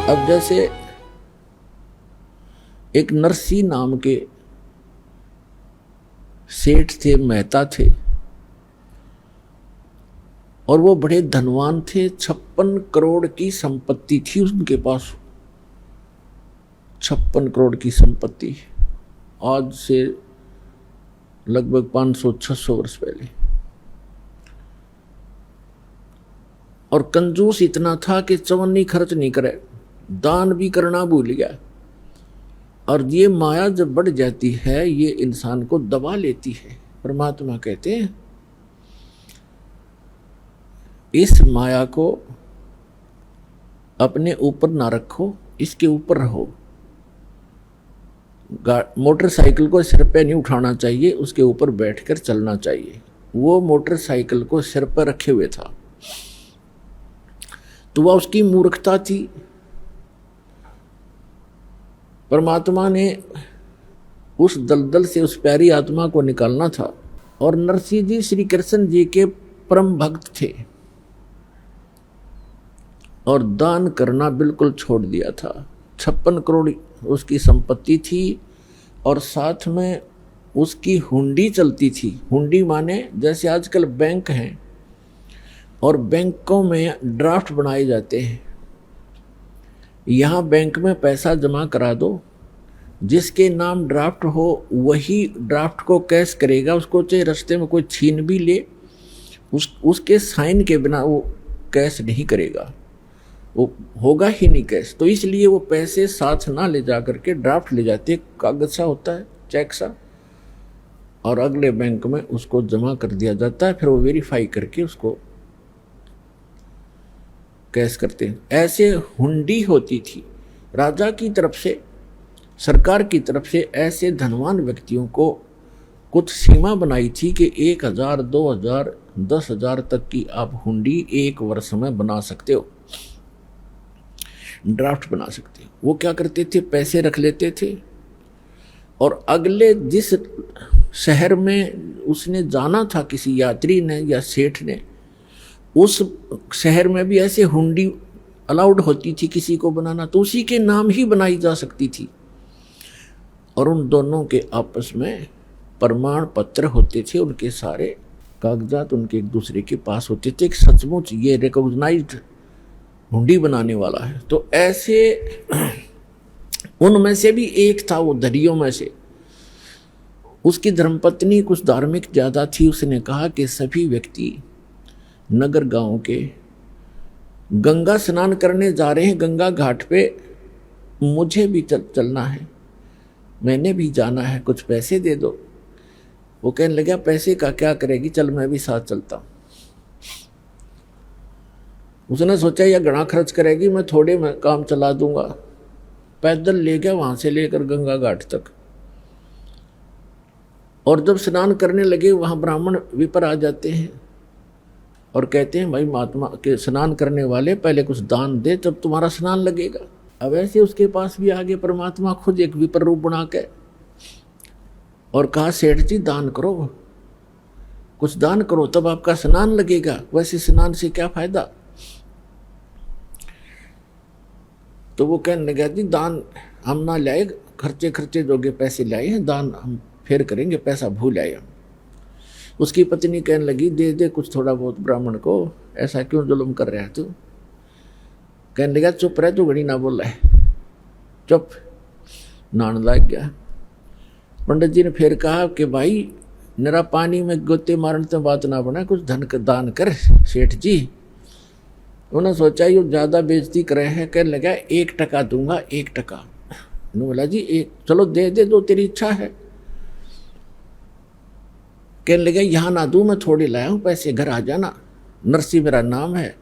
अब जैसे एक नरसी नाम के सेठ थे, मेहता थे, और वो बड़े धनवान थे। 56 करोड़ की संपत्ति थी उनके पास। 56 करोड़ की संपत्ति, आज से लगभग 500-600 वर्ष पहले। और कंजूस इतना था कि चवन्नी खर्च नहीं करे, दान भी करना भूल गया। और ये माया जब बढ़ जाती है, ये इंसान को दबा लेती है। परमात्मा कहते हैं इस माया को अपने ऊपर ना रखो, इसके ऊपर रहो। मोटरसाइकिल को सिर पे नहीं उठाना चाहिए, उसके ऊपर बैठकर चलना चाहिए। वो मोटरसाइकिल को सिर पर रखे हुए था, तो वह उसकी मूर्खता थी। परमात्मा ने उस दलदल से उस प्यारी आत्मा को निकालना था। और नरसिंह जी श्री कृष्ण जी के परम भक्त थे और दान करना बिल्कुल छोड़ दिया था। 56 करोड़ उसकी संपत्ति थी और साथ में उसकी हुंडी चलती थी। हुंडी माने जैसे आजकल बैंक हैं और बैंकों में ड्राफ्ट बनाए जाते हैं। यहाँ बैंक में पैसा जमा करा दो, जिसके नाम ड्राफ्ट हो वही ड्राफ्ट को कैश करेगा। उसको चाहे रास्ते में कोई छीन भी ले, उसके साइन के बिना वो कैश नहीं करेगा, वो होगा ही नहीं कैश। तो इसलिए वो पैसे साथ ना ले जा करके ड्राफ्ट ले जाते, कागज सा होता है, चेक सा, और अगले बैंक में उसको जमा कर दिया जाता है। फिर वो वेरीफाई करके उसको कैश करते हैं। ऐसे हुंडी होती थी राजा की तरफ से, सरकार की तरफ से। ऐसे धनवान व्यक्तियों को कुछ सीमा बनाई थी कि 1000, 2000, 10,000 तक की आप हुंडी एक वर्ष में बना सकते हो, ड्राफ्ट बना सकते हो। वो क्या करते थे, पैसे रख लेते थे और अगले जिस शहर में उसने जाना था, किसी यात्री ने या सेठ ने, उस शहर में भी ऐसे हुंडी अलाउड होती थी किसी को बनाना, तो उसी के नाम ही बनाई जा सकती थी। और उन दोनों के आपस में प्रमाण पत्र होते थे, उनके सारे कागजात उनके एक दूसरे के पास होते थे। सचमुच ये रिकॉग्नाइज्ड हुंडी बनाने वाला है। तो ऐसे उनमें से भी एक था, वो दरियों में से। उसकी धर्मपत्नी कुछ धार्मिक ज्यादा थी। उसने कहा कि सभी व्यक्ति नगर गांव के गंगा स्नान करने जा रहे हैं, गंगा घाट पे, मुझे भी चलना है, मैंने भी जाना है, कुछ पैसे दे दो। वो कहने लगा पैसे का क्या करेगी, चल मैं भी साथ चलता हूँ। उसने सोचा यह घना खर्च करेगी, मैं थोड़े में काम चला दूंगा। पैदल ले गया वहां से लेकर गंगा घाट तक। और जब स्नान करने लगे, वहां ब्राह्मण विपर आ जाते हैं और कहते हैं भाई महात्मा के स्नान करने वाले, पहले कुछ दान दे तब तुम्हारा स्नान लगेगा। अब ऐसे उसके पास भी आगे परमात्मा खुद एक विपर रूप बना के और कहा सेठ जी दान करो, कुछ दान करो तब आपका स्नान लगेगा, वैसे स्नान से क्या फायदा। तो वो कहने लगा जी दान हम ना लाए, खर्चे जोगे पैसे लाए हैं, दान हम फिर करेंगे, पैसा भूल आए हम। उसकी पत्नी कहने लगी दे दे कुछ थोड़ा बहुत ब्राह्मण को, ऐसा क्यों जुल्म कर रहा है तू। कहने लगा चुप रह, तू घड़ी ना बोल रहा है, चुप। नान लग गया। पंडित जी ने फिर कहा कि भाई निरा पानी में गोते मारने तो बात ना बना, कुछ धन का दान कर सेठ जी। उन्होंने सोचा ये ज़्यादा बेइज्जती कर रहे हैं। कहने लगा 1% दूंगा, 1%। उन्होंने बोला जी एक, चलो दे दे, जो तेरी इच्छा है। कहने लगा यहाँ ना दूँ, मैं थोड़े लाया हूँ पैसे, घर आ जाना, नरसी मेरा नाम है,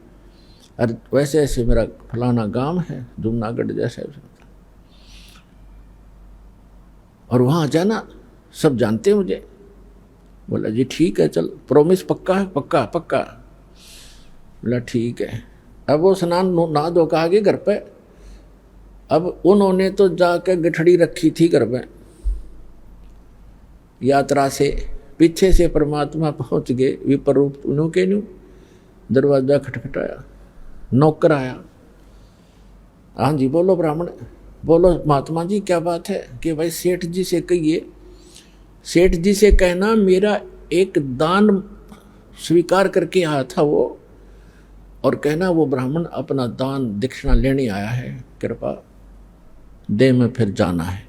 और वैसे ऐसे मेरा फलाना गांव है जमुनागढ़ जैसे, और वहाँ आ जाना, सब जानते हैं मुझे। बोला जी ठीक है, चल प्रॉमिस पक्का है, पक्का पक्का। बोला ठीक है। अब वो स्नान नहा धो के आगे घर पे। अब उन्होंने तो जाकर गठड़ी रखी थी घर में यात्रा से, पीछे से परमात्मा पहुंच गए विपर रूप उन्हों के न्यू। दरवाजा खटखटाया, नौकर आया, हाँ जी बोलो ब्राह्मण, बोलो महात्मा जी क्या बात है? कि भाई सेठ जी से कहिए, सेठ जी से कहना मेरा एक दान स्वीकार करके आया था वो, और कहना वो ब्राह्मण अपना दान दक्षिणा लेने आया है, कृपा दे में फिर जाना है।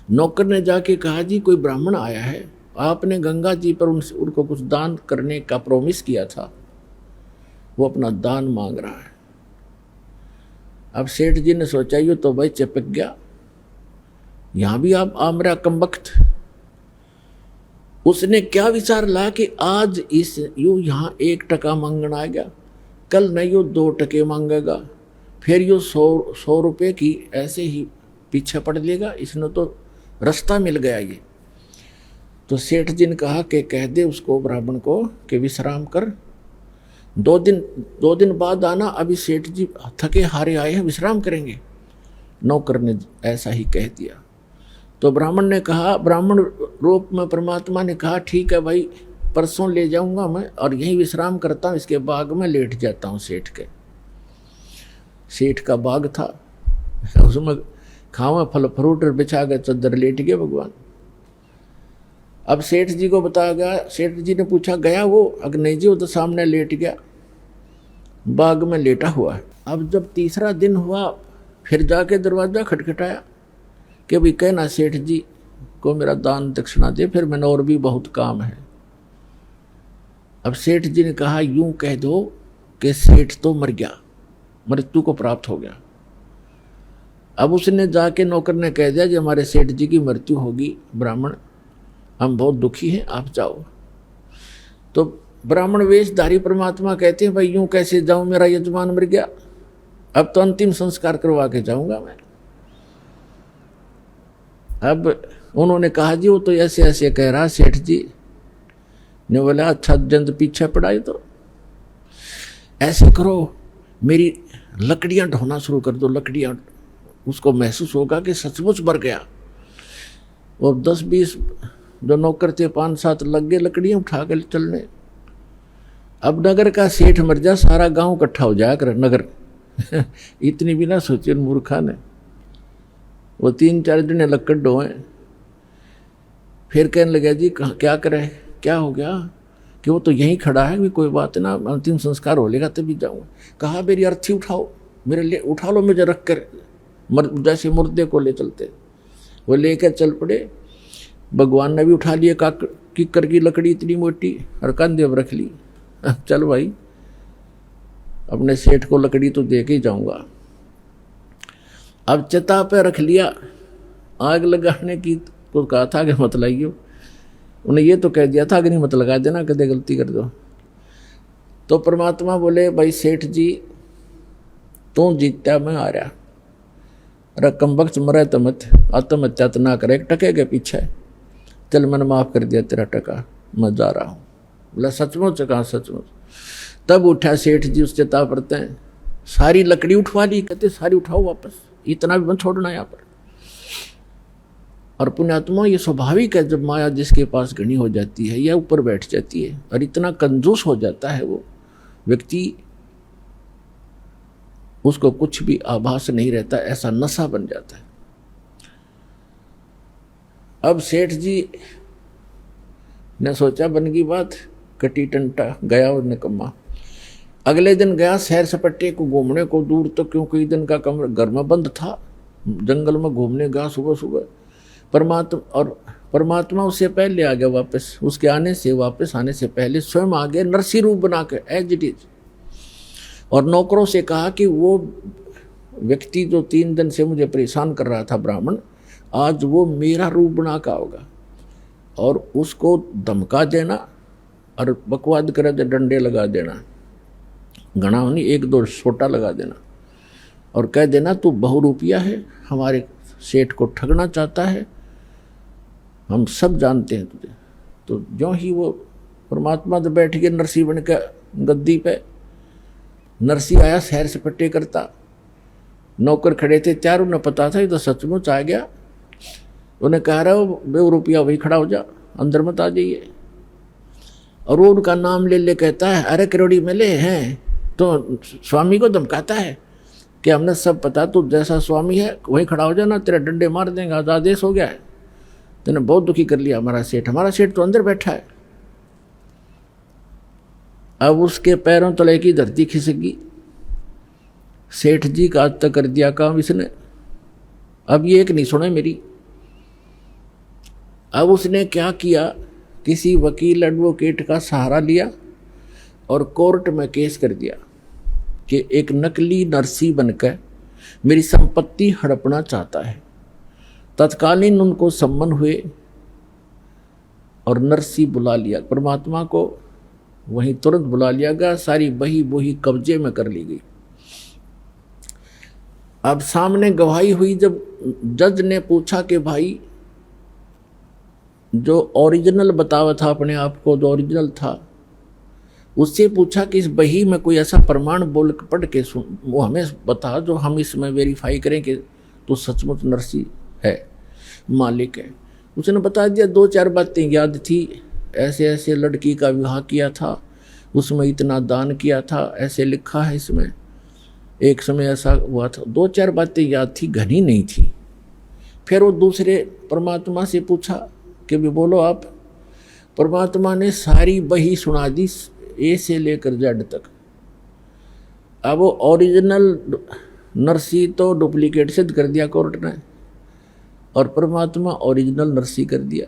नौकर ने जाके कहा जी कोई ब्राह्मण आया है, आपने गंगा जी पर उनको कुछ दान करने का प्रॉमिस किया था, वो अपना दान मांग रहा है। अब सेठ जी ने सोचा ये तो भाई चिपक गया, यहां भी आप आमरा कमबख्त। उसने क्या विचार ला कि आज इस यू यहाँ 1 टका मांगना आ गया, कल नहीं यू 2 टके मांगेगा, फिर यू 100 रुपये की ऐसे ही पीछे पड़ लेगा, इसने तो रास्ता मिल गया ये। तो सेठ जी ने कहा कि कह दे उसको ब्राह्मण को कि विश्राम कर, 2 दिन बाद आना, अभी सेठ जी थके हारे आए हैं, विश्राम करेंगे। नौकर ने ऐसा ही कह दिया। तो ब्राह्मण ने कहा, ब्राह्मण रूप में परमात्मा ने कहा ठीक है भाई, परसों ले जाऊंगा मैं और यहीं विश्राम करता हूँ, इसके बाग में लेट जाता हूँ। सेठ का बाग था, उसमें खावा फल फ्रूट बिछा गए, चद्दर लेट गए भगवान। अब सेठ जी को बताया गया, सेठ जी ने पूछा गया वो? अगर नहीं जी वो तो सामने लेट गया, बाग में लेटा हुआ है। अब जब तीसरा दिन हुआ फिर जाके दरवाजा खटखटाया कि भाई कहना सेठ जी को मेरा दान दक्षिणा दे, फिर मैंने और भी बहुत काम है। अब सेठ जी ने कहा यूं कह दो कि सेठ तो मर गया, मृत्यु को प्राप्त हो गया। अब उसने जाके नौकर ने कह दिया कि हमारे सेठ जी की मृत्यु होगी ब्राह्मण, हम बहुत दुखी हैं, आप जाओ। तो ब्राह्मण वेशधारी परमात्मा कहते हैं भाई यूं कैसे जाऊं, मेरा यजमान मर गया, अब तो अंतिम संस्कार करवा के जाऊंगा मैं। अब उन्होंने कहा जी वो तो ऐसे ऐसे कह रहा। सेठ जी ने बोला अच्छा जंद पीछे पड़ाई, तो ऐसे करो मेरी लकड़ियां ढोना शुरू कर दो, लकड़ियां, उसको महसूस होगा कि सचमुच मर गया। और 10-20 जो नौकर थे 5-7 लग गए लकड़ियां उठा कर चलने। अब नगर का सेठ मर जा, सारा गांव इकट्ठा हो जाया कर नगर इतनी भी ना सोचे मूर्खा ने। वो 3-4 जने लकड़ ढोए, फिर कहने लगा जी क्या करे, क्या हो गया? कि वो तो यहीं खड़ा है, भी कोई बात ना, अंतिम संस्कार हो लेगा तभी जाऊंगा। कहा मेरी अर्थी उठाओ, मेरे लिए उठा लो, मुझे रख कर जैसे मुर्दे को ले चलते। वो लेकर चल पड़े। भगवान ने भी उठा लिया किक्कर की लकड़ी इतनी मोटी और कंधे पर रख ली। चल भाई अपने सेठ को लकड़ी तो दे के ही जाऊंगा। अब चिता पे रख लिया, आग लगाने की को कहा था कि मत लगाइयो, उन्हें ये तो कह दिया था कि नहीं मत लगा देना, कदे गलती कर दो। तो परमात्मा बोले भाई सेठ जी तू जीतता मैं आ रहा, रकम वक्त मरे तो मत, आत्महत्या तो ना करे, 1 टके के पीछे, चल मैंने माफ कर दिया तेरा टका, मैं जा रहा हूँ। बोला सचमुच? कहा सचमुच। तब उठा सेठ जी, उस चिता पड़ते हैं, सारी लकड़ी उठवा ली, कहते सारी उठाओ वापस, इतना भी मत छोड़ना यहाँ पर। और पुण्यात्मा ये स्वाभाविक है, जब माया जिसके पास घनी हो जाती है या ऊपर बैठ जाती है और इतना कंजूस हो जाता है वो व्यक्ति, उसको कुछ भी आभास नहीं रहता, ऐसा नशा बन जाता है। अब सेठ जी ने सोचा बन गई बात, कटी टंटा गया और निकम्मा। अगले दिन गया सैर सपट्टे को घूमने को दूर तक, क्योंकि कई दिन का कमरा घर में बंद था, जंगल में घूमने गया सुबह सुबह। परमात्मा उससे पहले आ गया वापस, उसके वापस आने से पहले स्वयं आ गया नरसी रूप बना के एज इट इज। और नौकरों से कहा कि वो व्यक्ति जो 3 दिन से मुझे परेशान कर रहा था ब्राह्मण, आज वो मेरा रूप बना का होगा, और उसको धमका देना और बकवाद करे तो डंडे लगा देना, घना नहीं 1-2 छोटा लगा देना, और कह देना तू बहुरूपिया है, हमारे सेठ को ठगना चाहता है, हम सब जानते हैं तुझे। तो जो ही वो परमात्मा तो बैठ गए नरसी बन के गद्दी पे, नरसी आया सैर सपट्टे करता, नौकर खड़े थे, चारों ने पता था ये तो सचमुच आ गया। उन्हें कह रहा हो ₹2 वही खड़ा हो जा, अंदर मत आ जाइए। और वो उनका नाम ले ले कहता है अरे करोड़ी मिले हैं, तो स्वामी को धमकाता है कि हमने सब पता, तू जैसा स्वामी है वहीं खड़ा हो जाना, तेरा डंडे मार देंगे, आदेश हो गया है, तूने बहुत दुखी कर लिया हमारा सेठ तो अंदर बैठा है। अब उसके पैरों तले की धरती खिसक गई। सेठ जी का आज तक कर दिया काम इसने, अब ये एक नहीं सुने मेरी। अब उसने क्या किया, किसी वकील एडवोकेट का सहारा लिया और कोर्ट में केस कर दिया कि एक नकली नरसी बनकर मेरी संपत्ति हड़पना चाहता है। तत्कालीन उनको सम्मन हुए और नरसी बुला लिया, परमात्मा को वहीं तुरंत बुला लिया गया, सारी बही बोही कब्जे में कर ली गई। अब सामने गवाही हुई, जब जज ने पूछा कि भाई जो ओरिजिनल बतावा था अपने आप को, जो ओरिजिनल था, उससे पूछा कि इस बही में कोई ऐसा प्रमाण बोल पढ़ के सुन, वो हमें बता जो हम इसमें वेरीफाई करें कि तो सचमुच नरसी है, मालिक है। उसने बता दिया, 2-4 बातें याद थी, ऐसे ऐसे लड़की का विवाह किया था, उसमें इतना दान किया था, ऐसे लिखा है इसमें, एक समय ऐसा हुआ था। 2-4 बातें याद थी, घनी नहीं थी। फिर वो दूसरे परमात्मा से पूछा कि भी बोलो आप। परमात्मा ने सारी बही सुना दी, ए से लेकर जेड तक। अब वो ओरिजिनल नरसी तो डुप्लीकेट सिद्ध कर दिया कोर्ट ने, और परमात्मा ओरिजिनल नरसी कर दिया।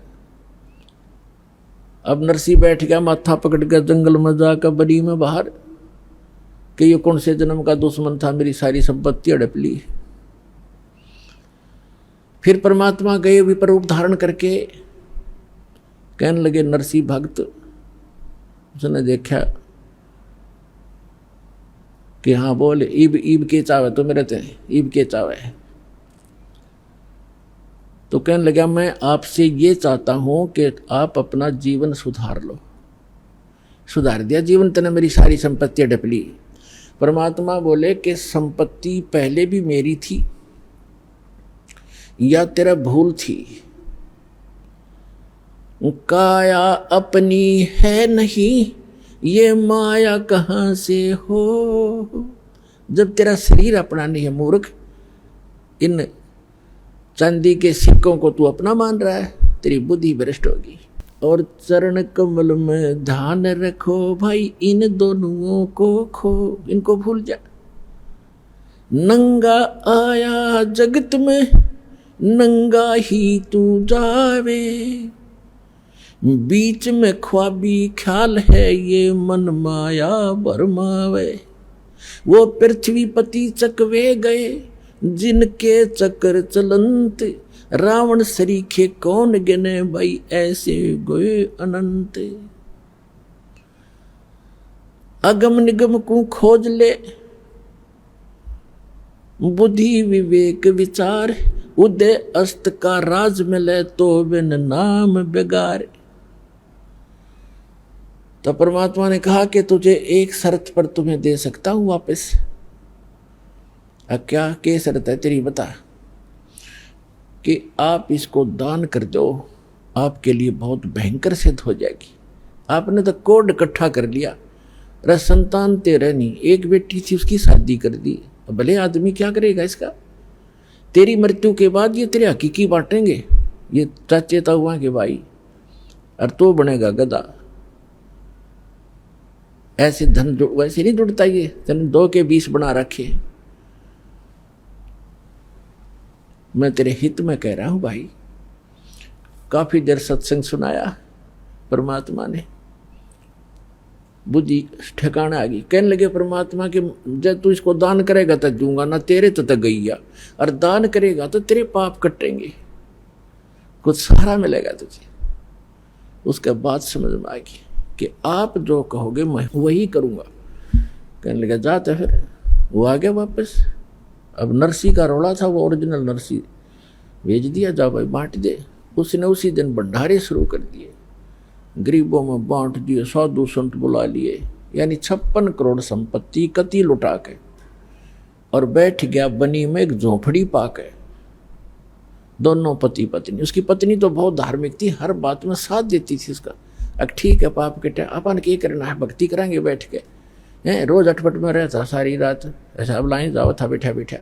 अब नरसी बैठ गया माथा पकड़ के जंगल में जाकर बड़ी में बाहर कि ये कौन से जन्म का दुश्मन था, मेरी सारी संपत्ति हड़प ली। फिर परमात्मा गए विपर रूप धारण करके, कहने लगे नरसी भक्त। उसने देखा कि हाँ बोल, ईब के चावे तो मेरे थे, ईब के चावे। तो कहने लगा मैं आपसे ये चाहता हूं कि आप अपना जीवन सुधार लो। सुधार दिया जीवन, तने मेरी सारी संपत्ति हड़प ली। परमात्मा बोले कि संपत्ति पहले भी मेरी थी या तेरा भूल थी, काया अपनी है नहीं, ये माया कहाँ से हो। जब तेरा शरीर अपना नहीं है मूर्ख, इन चांदी के सिक्कों को तू अपना मान रहा है, तेरी बुद्धि भ्रष्ट होगी। और चरण कमल में ध्यान रखो भाई, इन दोनों को खो, इनको भूल जा। नंगा आया जगत में, नंगा ही तू जावे, बीच में ख्वाबी ख्याल है, ये मन माया भरमावे। वो पृथ्वीपति चकवे गए, जिनके चक्कर चलंत, रावण सरीखे कौन गिने भाई, ऐसे गए अनंत। अगम निगम को खोज ले, बुद्धि विवेक विचार, उदय अस्त का राज मिले, तो बिन नाम बेगार। तो परमात्मा ने कहा कि तुझे एक शर्त पर तुम्हें दे सकता हूं वापस। क्या के शर्त है तेरी, बता। कि आप इसको दान कर दो, आपके लिए बहुत भयंकर सिद्ध हो जाएगी। आपने तो कोड इकट्ठा कर लिया, अरे संतान तेरे नहीं, एक बेटी थी उसकी शादी कर दी, भले आदमी क्या करेगा इसका। तेरी मृत्यु के बाद ये तेरे हकीकी बांटेंगे, ये चाचेता हुआ कि भाई, और तो बनेगा गधा। ऐसे धन वैसे नहीं जुड़ता, ये धन 2 के 20 बना रखे। मैं तेरे हित में कह रहा हूं भाई। काफी देर सत्संग सुनाया, परमात्मा ने बुद्धि ठिकाना आ गई। कहने लगे परमात्मा कि जब तू इसको दान करेगा तो दूंगा ना, तेरे तो गईया, और दान करेगा तो तेरे पाप कटेंगे, कुछ सहारा मिलेगा तुझे। उसके बाद समझ में आएगी कि आप जो कहोगे मैं वही करूंगा। कहने लगा जाते, फिर वो आ गया वापस। अब नरसी का रोड़ा था, वो ओरिजिनल नरसी भेज दिया, जा भाई बांट दे। उसने उसी दिन भंडारे शुरू कर दिए, गरीबों में बांट दिए, साधु संत बुला लिए, यानी 56 करोड़ संपत्ति कति लुटा के, और बैठ गया बनी में एक झोपड़ी पाके। दोनों पति पत्नी, उसकी पत्नी तो बहुत धार्मिक थी, हर बात में साथ देती थी उसका। अब ठीक है पाप कटे, अपन क्या करना है, भक्ति कराएंगे बैठ के, है, रोज अटपट में रहता सारी रात, ऐसा अब लाइन जाओ था बैठा बैठा,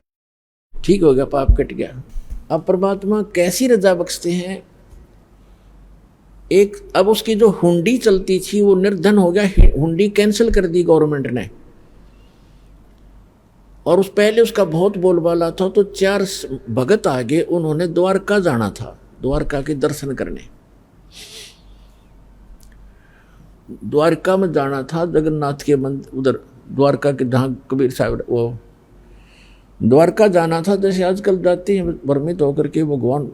ठीक हो गया, पाप कट गया। अब परमात्मा कैसी रजा बख्शते हैं, एक अब उसकी जो हुंडी चलती थी वो निर्धन हो गया, हुंडी कैंसिल कर दी गवर्नमेंट ने। और उस पहले उसका बहुत बोलबाला था, तो 4 भगत आगे, उन्होंने द्वारका जाना था, द्वारका के दर्शन करने, द्वारका में जाना था, जगन्नाथ के मंदिर उधर द्वारका के जहाँ कबीर साहब, वो द्वारका जाना था। जैसे आजकल जाते हैं भ्रमित होकर के भगवान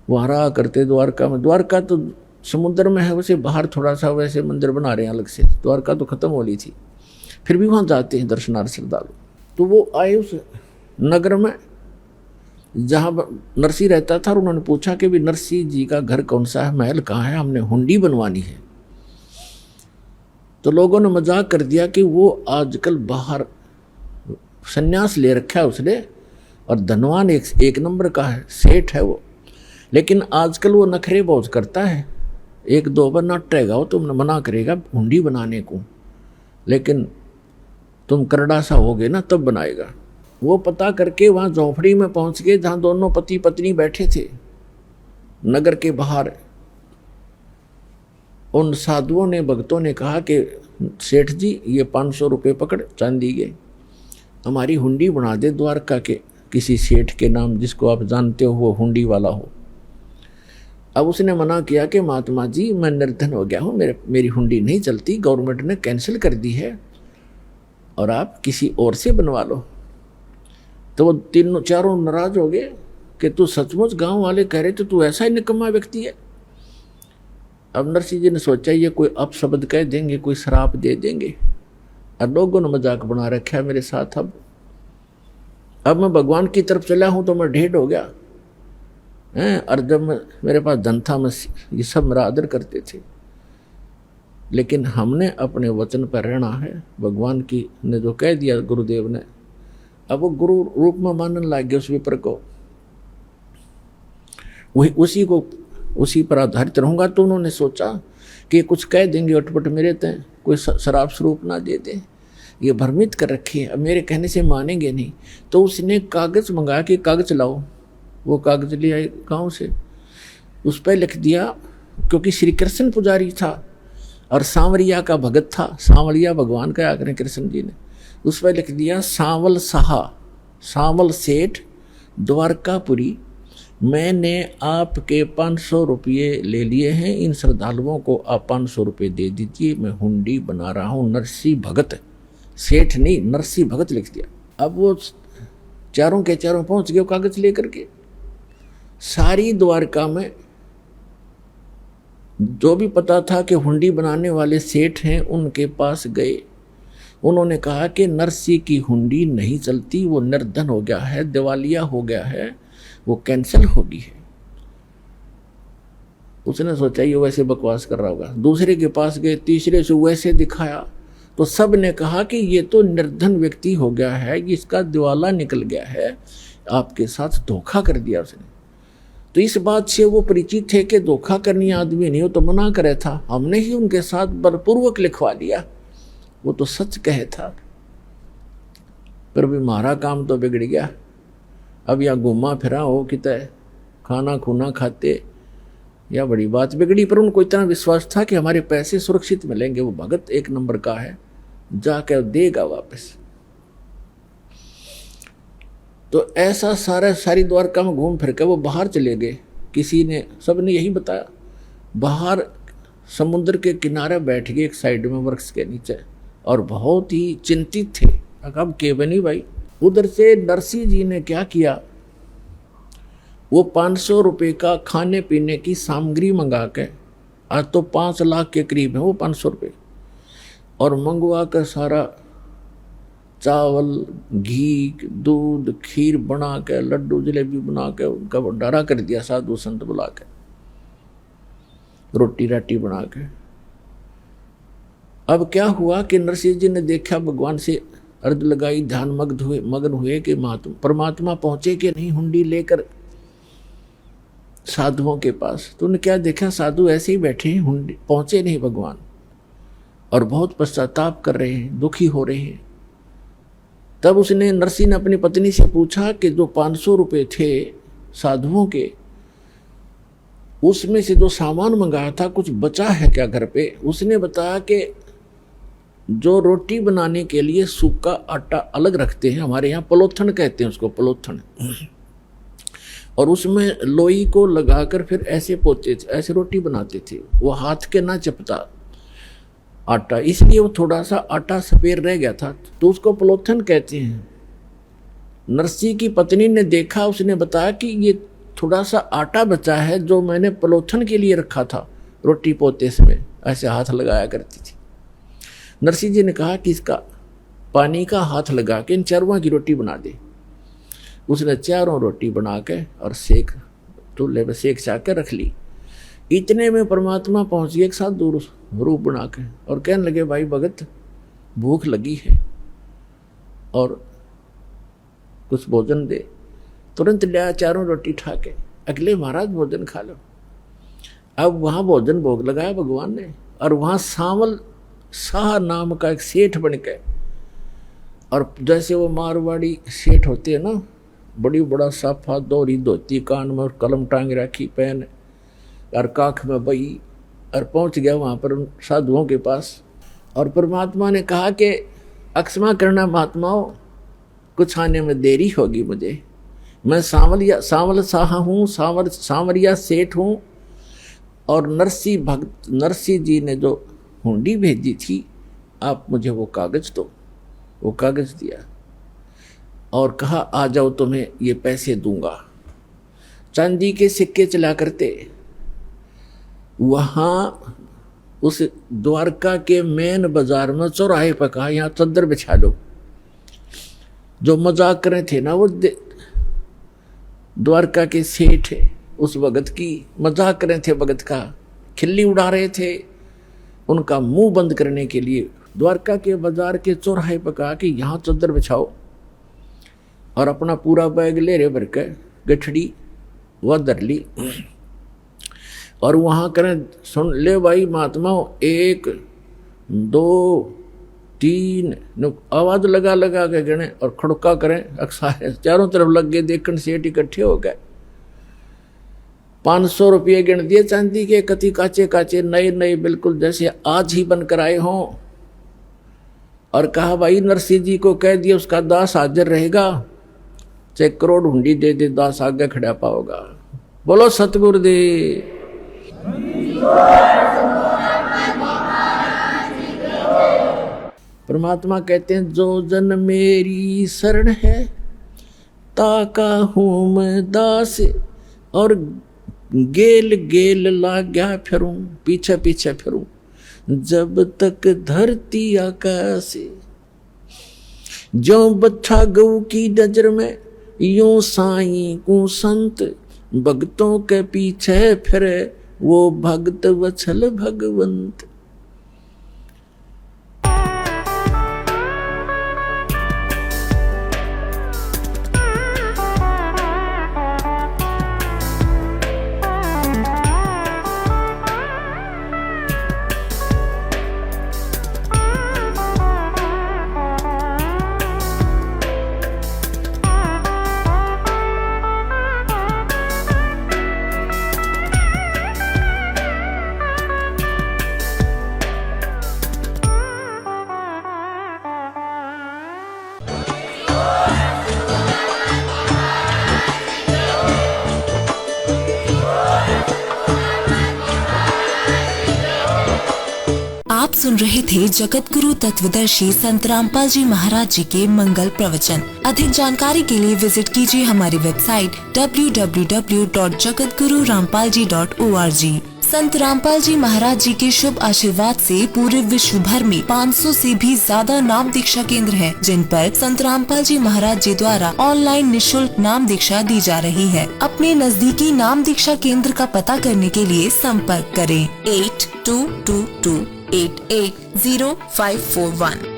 वहाँ रहा करते द्वारका में। द्वारका तो समुद्र में है, वैसे बाहर थोड़ा सा वैसे मंदिर बना रहे हैं अलग से, द्वारका तो खत्म हो ली थी, फिर भी वहाँ जाते हैं दर्शनार्थ श्रद्धालु। तो वो आए उस नगर में जहाँ नरसी रहता था, और उन्होंने पूछा कि भी नरसी जी का घर कौन सा है, महल कहाँ है, हमने हुंडी बनवानी है। तो लोगों ने मजाक कर दिया कि वो आजकल बाहर संन्यास ले रखा है उसने, और धनवान एक नंबर का है, सेठ है वो, लेकिन आजकल वो नखरे बहुत करता है, 1-2 बार नटेगा वो, तुमने मना करेगा हुंडी बनाने को, लेकिन तुम करड़ा सा होगे ना तब बनाएगा। वो पता करके वहाँ झोंपड़ी में पहुँच गए जहाँ दोनों पति पत्नी बैठे थे नगर के बाहर। उन साधुओं ने, भक्तों ने कहा कि सेठ जी ये 500 रुपये पकड़ चांदी के, हमारी हुंडी बना दे द्वारका के किसी सेठ के नाम, जिसको आप जानते हो वो हुंडी वाला हो। अब उसने मना किया कि महात्मा जी मैं निर्धन हो गया हूँ, मेरी हुंडी नहीं चलती, गवर्नमेंट ने कैंसिल कर दी है, और आप किसी और से बनवा लो। तो वो 3-4 नाराज हो गए कि तू सचमुच, गांव वाले कह रहे थे तू ऐसा ही निकम्मा व्यक्ति है। अब नरसिंह जी ने सोचा ये कोई अपशब्द कह देंगे, कोई श्राप दे देंगे, और लोगों ने मजाक बना रखा है मेरे साथ। अब मैं भगवान की तरफ चला हूँ तो मैं ढेर हो गया हैं, और जब मेरे पास धन था मैं ये सब मेरा आदर करते थे, लेकिन हमने अपने वचन पर रहना है। भगवान की ने जो कह दिया गुरुदेव ने, अब वो गुरु रूप में मानने लग गए उस विपर को, वही उसी पर आधारित रहूंगा। तो उन्होंने सोचा कि कुछ कह देंगे अटपट मेरे तय, कोई शराब स्वरूप ना दे दे, ये भ्रमित कर रखे, अब मेरे कहने से मानेंगे नहीं। तो उसने कागज मंगाया कि कागज लाओ, वो कागज ले आए गाँव से, उस पर लिख दिया, क्योंकि श्री कृष्ण पुजारी था और सांवरिया का भगत था, सांवरिया भगवान का आकर कृष्ण जी ने, उस पर लिख दिया सांवल साहा, सांवल सेठ द्वारकापुरी, मैंने आपके 500 रुपये ले लिए हैं, इन श्रद्धालुओं को आप 500 रुपये दे दीजिए, मैं हुंडी बना रहा हूँ। नरसी भगत, सेठ नहीं नरसी भगत लिख दिया। अब वो चारों के चारों पहुंच गए कागज लेकर के, सारी द्वारका में जो भी पता था कि हुंडी बनाने वाले सेठ हैं उनके पास गए। उन्होंने कहा कि नरसी की हुंडी नहीं चलती, वो निर्धन हो गया है, दिवालिया हो गया है, वो कैंसिल होगी है। उसने सोचा ये वैसे बकवास कर रहा होगा। दूसरे के पास गए, तीसरे से वैसे दिखाया, तो सब ने कहा कि ये तो निर्धन व्यक्ति हो गया है, इसका दिवाला निकल गया है, आपके साथ धोखा कर दिया उसने। तो इस बात से वो परिचित थे कि धोखा करनी आदमी नहीं हो तो मना करे था, हमने ही उनके साथ बलपूर्वक लिखवा लिया, वो तो सच कहे था, पर भी हमारा काम तो बिगड़ गया। अब या घूमा फिरा हो कितने खाना खूना खाते, या बड़ी बात बिगड़ी। पर उनको इतना विश्वास था कि हमारे पैसे सुरक्षित मिलेंगे, वो भगत 1 नंबर का है, जाकर देगा वापस। तो ऐसा सारी द्वारका में घूम फिर के वो बाहर चले गए। किसी ने, सब ने यही बताया, बाहर समुद्र के किनारे बैठ गए एक साइड में वृक्ष के नीचे, और बहुत ही चिंतित थे। अब केवनी भाई, उधर से नरसिंह जी ने क्या किया, वो 500 रुपये का खाने पीने की सामग्री मंगा के, आज तो 5 लाख के करीब है वो 500 रुपये, और मंगवा कर सारा चावल, घी, दूध, खीर बना के, लड्डू जलेबी बना के उनका भंडारा कर दिया, साधु संत बुला के, रोटी राटी बना के। अब क्या हुआ कि नरसिंह जी ने देखा, भगवान से अर्ज लगाई, ध्यान मग्न हुए कि परमात्मा पहुंचे कि नहीं हुंडी लेकर साधुओं के पास। तो उन्हें क्या देखा, साधु ऐसे ही बैठे हैं, हुंडी पहुंचे नहीं भगवान। और बहुत पश्चाताप कर रहे हैं, दुखी हो रहे हैं। तब उसने नरसिंह ने अपनी पत्नी से पूछा कि जो 500 रुपये थे साधुओं के, उसमें से जो सामान मंगाया था कुछ बचा है क्या घर पे? उसने बताया कि जो रोटी बनाने के लिए सूखा आटा अलग रखते हैं, हमारे यहाँ पलोथन कहते हैं उसको, पलोथन, और उसमें लोई को लगाकर फिर ऐसे पोते थे, ऐसे रोटी बनाते थे। वो हाथ के ना चपता आटा, इसलिए वो थोड़ा सा आटा सफेद रह गया था, तो उसको पलोथन कहते हैं। नरसिंह की पत्नी ने देखा, उसने बताया कि ये थोड़ा सा आटा बचा है जो मैंने पलोथन के लिए रखा था, रोटी पोते समय ऐसे हाथ लगाया करती थी। नरसिंह जी ने कहा कि इसका पानी का हाथ लगा के इन चारों की रोटी बना दे। उसने चारों रोटी बना के और सेक चूल्हे पे सेक चाक के रख ली। इतने में परमात्मा पहुंच गए एक साथ दूर रूप बना के और कहने लगे, भाई भगत भूख लगी है और कुछ भोजन दे। तुरंत लिया चारों रोटी ठा के, अगले महाराज भोजन खा लो। अब वहाँ भोजन भोग लगाया भगवान ने, और वहाँ सांवल शाह नाम का एक सेठ बन के, और जैसे वो मारवाड़ी सेठ होते हैं ना, बड़ी बड़ा साफा दोहरी धोती, कान में कलम टांग रखी पेन और काख में बही, और पहुंच गया वहाँ पर साधुओं के पास। और परमात्मा ने कहा कि अक्षमा करना महात्माओं, कुछ आने में देरी होगी मुझे, मैं सांवल शाह हूँ, सांवरिया सेठ हूँ। और नरसिंह जी ने जो हुंडी भेजी थी, आप मुझे वो कागज दो। वो कागज दिया और कहा, आ जाओ तुम्हें ये पैसे दूंगा। चांदी के सिक्के चला करते। वहाँ उस द्वारका के मेन बाजार में चौराहे पर कहा, यहाँ चद्दर बिछा दो। जो मजाक करे थे ना, वो द्वारका के सेठ उस भगत की मजाक करे थे, भगत का खिल्ली उड़ा रहे थे। उनका मुंह बंद करने के लिए द्वारका के बाजार के चौराहे पर कहा कि यहाँ चद्दर बिछाओ, और अपना पूरा बैग ले रहे भर के गठड़ी वह धर ली। और वहाँ करें, सुन ले भाई महात्माओं, 1 2 3 आवाज लगा लगा के गणे और खड़का करें। अक्सर चारों तरफ लग गए, देखने सेठ इकट्ठे हो गए। 500 रुपये गिन दिए चांदी के, कति काचे काचे नए नए, बिल्कुल जैसे आज ही बनकर आए हों। और कहा, भाई नरसिंह जी को कह दिया उसका दास हाजिर रहेगा, चाहे करोड़ हुंडी दे दे, दास आगे खड़ा पाओगा। बोलो सतगुरुदेव। परमात्मा कहते हैं, जो जन मेरी शरण है ताका हूँ मैं दास, और गेल गेल लाग्या फिरूं, पीछे पीछे फिरूं, जब तक धरती आकाश। जो बच्चा गऊ की नजर में, यूं साईं को संत, भक्तों के पीछे फिरे वो भक्त वत्सल भगवंत। आप सुन रहे थे जगत गुरु तत्वदर्शी संत रामपाल जी महाराज जी के मंगल प्रवचन। अधिक जानकारी के लिए विजिट कीजिए हमारी वेबसाइट www.jagatgururampalji.org। संत रामपाल जी महाराज जी के शुभ आशीर्वाद से पूरे विश्व भर में 500 से भी ज्यादा नाम दीक्षा केंद्र हैं, जिन पर संत रामपाल जी महाराज जी द्वारा ऑनलाइन निशुल्क नाम दीक्षा दी जा रही है। अपने नजदीकी नाम दीक्षा केंद्र का पता करने के लिए संपर्क करें 8222880541।